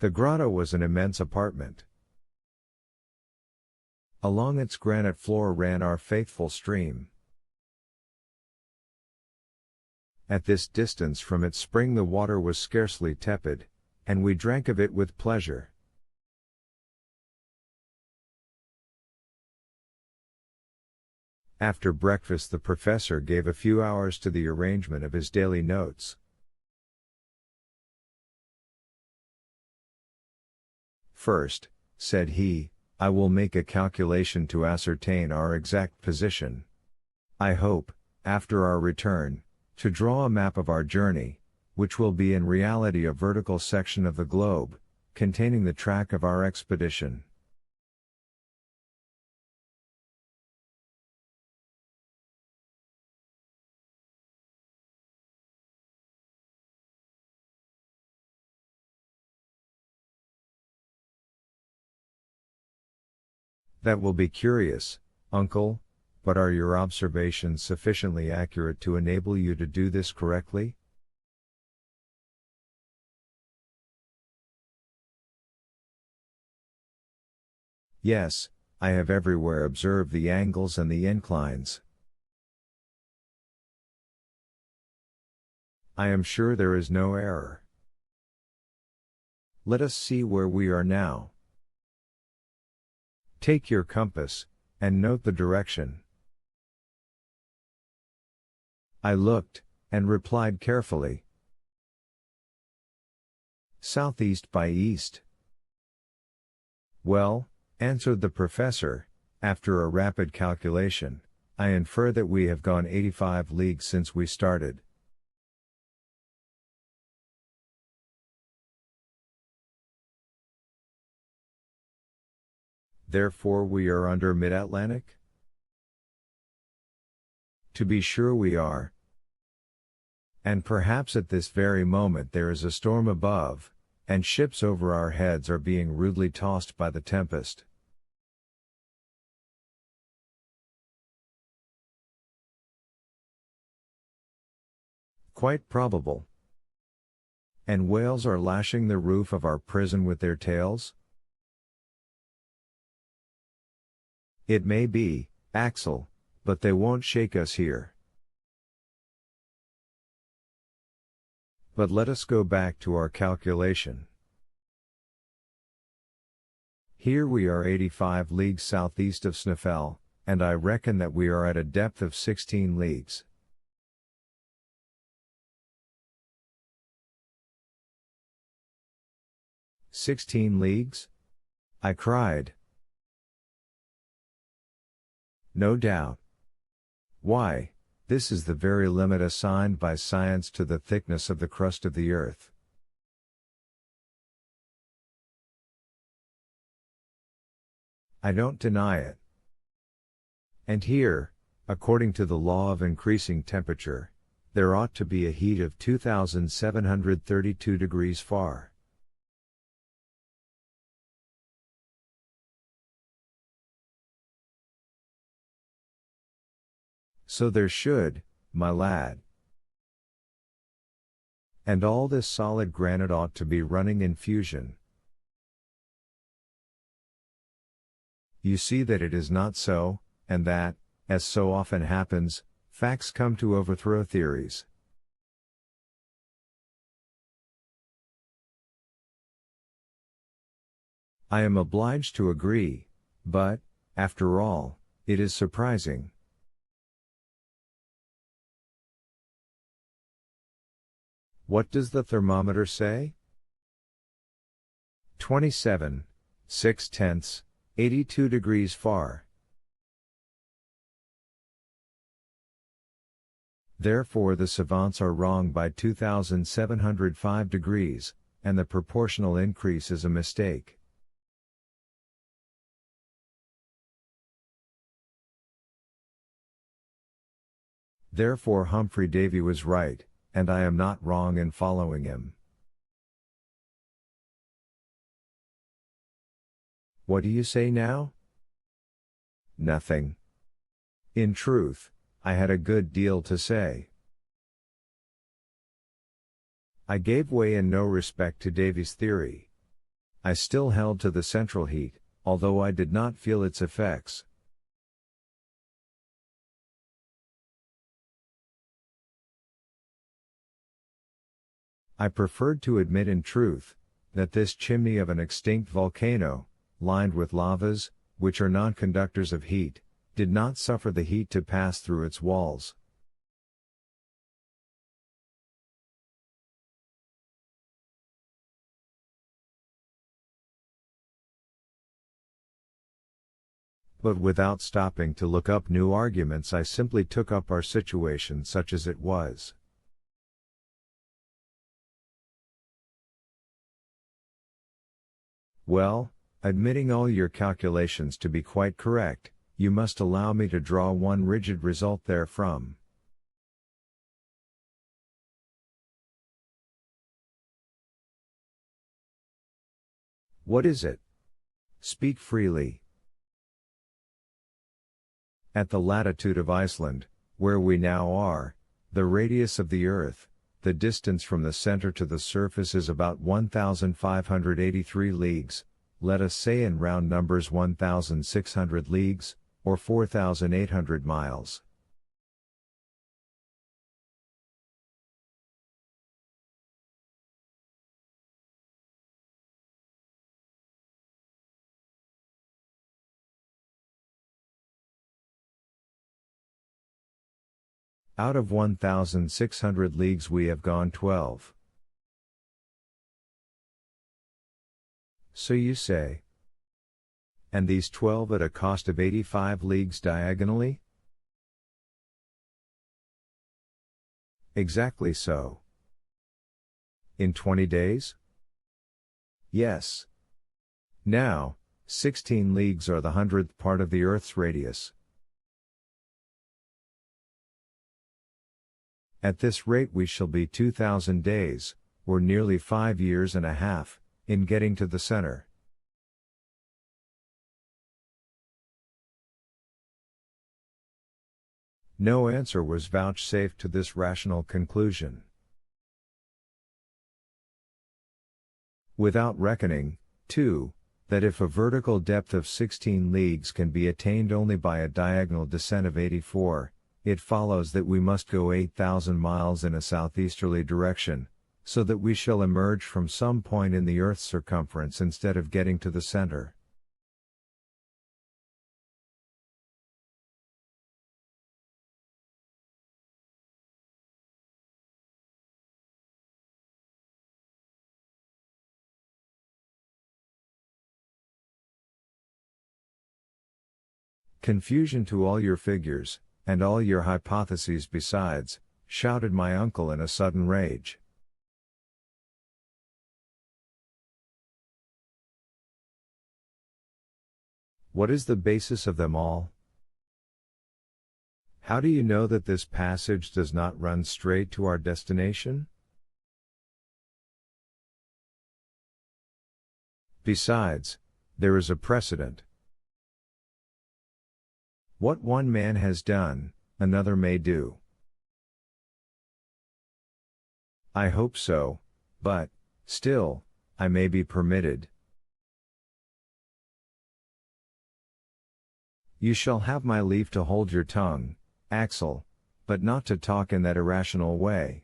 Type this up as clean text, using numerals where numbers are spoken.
The grotto was an immense apartment. Along its granite floor ran our faithful stream. At this distance from its spring the water was scarcely tepid, and we drank of it with pleasure. After breakfast the professor gave a few hours to the arrangement of his daily notes. First, said he, I will make a calculation to ascertain our exact position. I hope, after our return, to draw a map of our journey, which will be in reality a vertical section of the globe, containing the track of our expedition. That will be curious, uncle, but are your observations sufficiently accurate to enable you to do this correctly? Yes, I have everywhere observed the angles and the inclines. I am sure there is no error. Let us see where we are now. Take your compass, and note the direction. I looked, and replied carefully. Southeast by east. Well, answered the professor, after a rapid calculation, I infer that we have gone 85 leagues since we started. Therefore we are under mid-Atlantic? To be sure we are. And perhaps at this very moment there is a storm above, and ships over our heads are being rudely tossed by the tempest. Quite probable. And whales are lashing the roof of our prison with their tails? It may be, Axel, but they won't shake us here. But let us go back to our calculation. Here we are 85 leagues southeast of Snaefell, and I reckon that we are at a depth of 16 leagues. "16 leagues?" I cried. No doubt. Why, this is the very limit assigned by science to the thickness of the crust of the earth. I don't deny it. And here, according to the law of increasing temperature, there ought to be a heat of 2732 degrees Fahr. So there should, my lad. And all this solid granite ought to be running in fusion. You see that it is not so, and that, as so often happens, facts come to overthrow theories. I am obliged to agree, but, after all, it is surprising. What does the thermometer say? 27.6, 82 degrees Fahr. Therefore the savants are wrong by 2705 degrees, and the proportional increase is a mistake. Therefore Humphrey Davy was right, and I am not wrong in following him. What do you say now? Nothing. In truth, I had a good deal to say. I gave way in no respect to Davy's theory. I still held to the central heat, although I did not feel its effects. I preferred to admit in truth, that this chimney of an extinct volcano, lined with lavas, which are non-conductors of heat, did not suffer the heat to pass through its walls. But without stopping to look up new arguments, I simply took up our situation such as it was. Well, admitting all your calculations to be quite correct, you must allow me to draw one rigid result therefrom. What is it? Speak freely. At the latitude of Iceland, where we now are, the radius of the Earth, the distance from the center to the surface is about 1,583 leagues, let us say in round numbers 1,600 leagues, or 4,800 miles. Out of 1,600 leagues we have gone 12. So you say. And these 12 at a cost of 85 leagues diagonally? Exactly so. In 20 days? Yes. Now, 16 leagues are the 100th part of the Earth's radius. At this rate we shall be 2,000 days, or nearly 5 years and a half, in getting to the center. No answer was vouchsafed to this rational conclusion. Without reckoning, too, that if a vertical depth of 16 leagues can be attained only by a diagonal descent of 84, it follows that we must go 8,000 miles in a southeasterly direction, so that we shall emerge from some point in the Earth's circumference instead of getting to the center. Confusion to all your figures, and all your hypotheses besides, shouted my uncle in a sudden rage. What is the basis of them all? How do you know that this passage does not run straight to our destination? Besides, there is a precedent. What one man has done, another may do. I hope so, but, still, I may be permitted. You shall have my leave to hold your tongue, Axel, but not to talk in that irrational way.